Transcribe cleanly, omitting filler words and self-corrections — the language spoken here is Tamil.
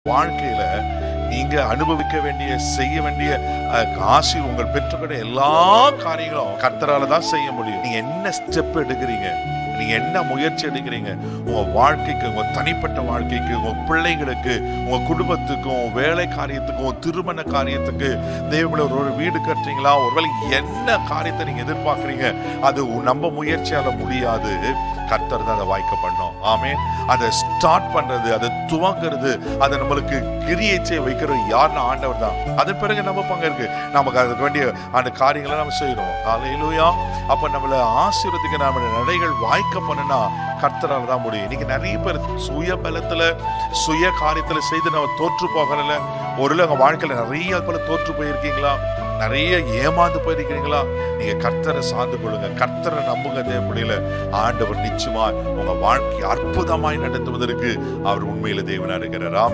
வாழ்க்கையில நீங்க அனுபவிக்க வேண்டிய செய்ய வேண்டிய ஆசி உங்கள் பெற்றுக்கிற எல்லா காரியங்களும் கர்த்தரால தான் செய்ய முடியும். நீங்க என்ன ஸ்டெப் எடுக்கிறீங்க, நீங்க என்ன முயற்சி எடுக்கிறீங்க, உங்க வாழ்க்கைக்கு, உங்க தனிப்பட்ட வாழ்க்கைக்கு, உங்க பிள்ளைகளுக்கு, உங்க குடும்பத்துக்கும், உங்க வேலை காரியத்துக்கும், திருமண காரியத்துக்கு, தேவங்கள ஒரு வீடு கட்டுறீங்களா, ஒருவேளை என்ன காரியத்தை நீங்க எதிர்பார்க்கிறீங்க, அது நம்ம முயற்சியால முடியாது. கர்த்தர் தான் அதை வாய்க்க பண்ணோம். ஆமே. அதை ஸ்டார்ட் பண்றது, அதை துவங்கிறது, அதை நம்மளுக்கு கிரியேச்சை வைக்கிறது யாருன்னா ஆண்டவர் தான். அதன் பிறகு நம்ம பங்கு இருக்கு. நமக்கு அதுக்கு வேண்டிய அந்த காரியங்களை நம்ம செய்யறோம். அல்லேலூயா. அப்ப நம்மள ஆசீர்வதிக்க நம்ம நடைகள் வாய்க்க பண்ணுனா கர்த்தரால தான் முடியும். இன்னைக்கு நிறைய பேர் சுய பலத்துல, சுய காரியத்துல செய்து நம்ம தோற்று போகல. ஒருவேளை உங்க வாழ்க்கையில நிறைய போல தோற்று போயிருக்கீங்களா, நிறைய ஏமாந்து போயிருக்கீங்களா, நீங்க கர்த்தரை சார்ந்து கொள்ளுங்க, கர்த்தரை நம்புங்க. தேவனுடைய ஆண்டவர் நிச்சயமா உங்க வாழ்க்கை அற்புதமாய் நடத்துவதற்கு அவர் உண்மையில தேவனா இருக்கிறார். ஆமென்.